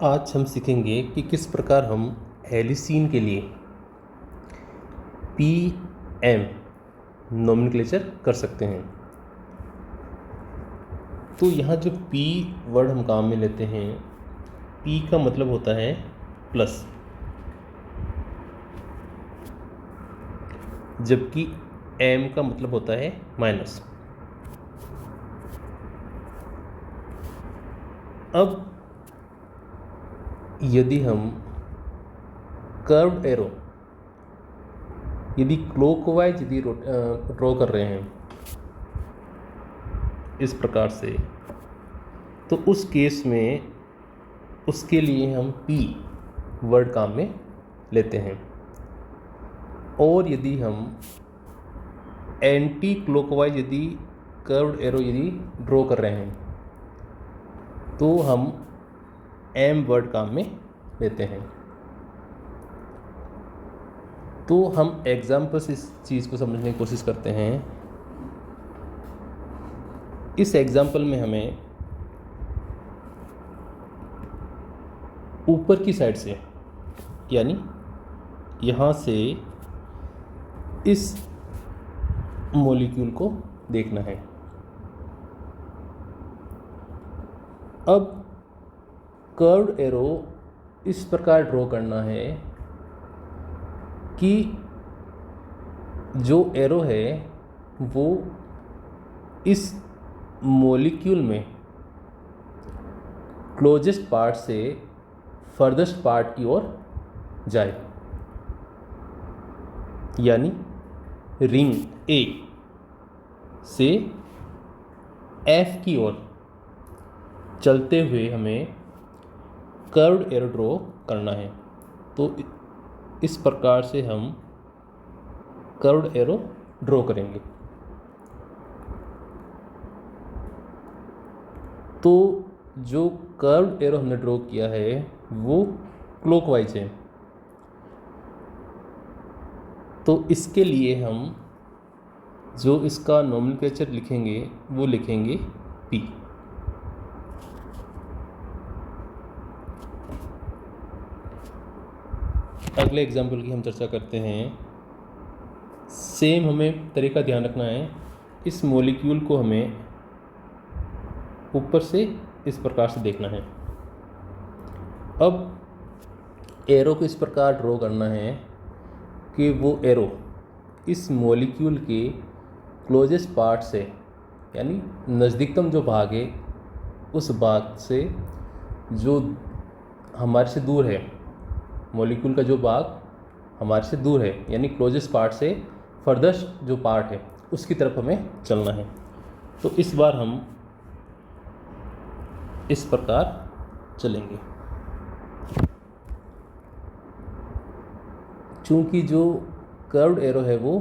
आज हम सीखेंगे कि किस प्रकार हम हेलिसिन के लिए पी एम नोमेनक्लेचर कर सकते हैं। तो यहाँ जो पी वर्ड हम काम में लेते हैं, पी का मतलब होता है प्लस, जबकि एम का मतलब होता है माइनस। अब यदि हम कर्व्ड एरो यदि क्लॉकवाइज यदि ड्रॉ कर रहे हैं इस प्रकार से, तो उस केस में उसके लिए हम पी वर्ड काम में लेते हैं। और यदि हम एंटी क्लॉकवाइज यदि कर्व्ड एरो यदि ड्रॉ कर रहे हैं तो हम एम वर्ड काम में लेते हैं। तो हम एग्जाम्पल से इस चीज़ को समझने की कोशिश करते हैं। इस एग्जाम्पल में हमें ऊपर की साइड से, यानी यहाँ से इस मॉलिक्यूल को देखना है। अब कर्व्ड एरो इस प्रकार ड्रॉ करना है कि जो एरो है वो इस मॉलिक्यूल में क्लोजेस्ट पार्ट से फर्देस्ट पार्ट की ओर जाए, यानी रिंग ए से एफ की ओर चलते हुए हमें कर्व्ड एरो ड्रॉ करना है। तो इस प्रकार से हम कर्व्ड एरो ड्रॉ करेंगे। तो जो कर्व्ड एरो हमने ड्रॉ किया है वो क्लॉकवाइज है, तो इसके लिए हम जो इसका नोमेनक्लेचर लिखेंगे वो लिखेंगे पी। अगले एग्जाम्पल की हम चर्चा करते हैं। सेम हमें तरीका ध्यान रखना है। इस मॉलिक्यूल को हमें ऊपर से इस प्रकार से देखना है। अब एरो को इस प्रकार ड्रॉ करना है कि वो एरो इस मॉलिक्यूल के क्लोजेस्ट पार्ट से, यानी नज़दीकतम जो भाग है उस भाग से जो हमारे से दूर है, मॉलिक्यूल का जो भाग हमारे से दूर है यानी क्लोजेस्ट पार्ट से फर्दस्ट जो पार्ट है उसकी तरफ हमें चलना है। तो इस बार हम इस प्रकार चलेंगे। चूंकि जो कर्व्ड एरो है वो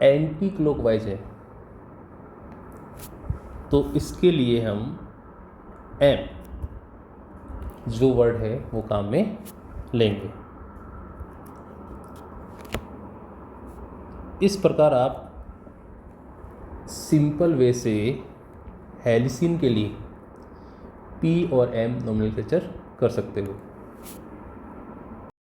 एंटी क्लॉकवाइज है, तो इसके लिए हम एम जो वर्ड है वो काम में लेंगे। इस प्रकार आप सिंपल वे से हेलिसिन के लिए पी और एम नोमेनक्लेचर कर सकते हो।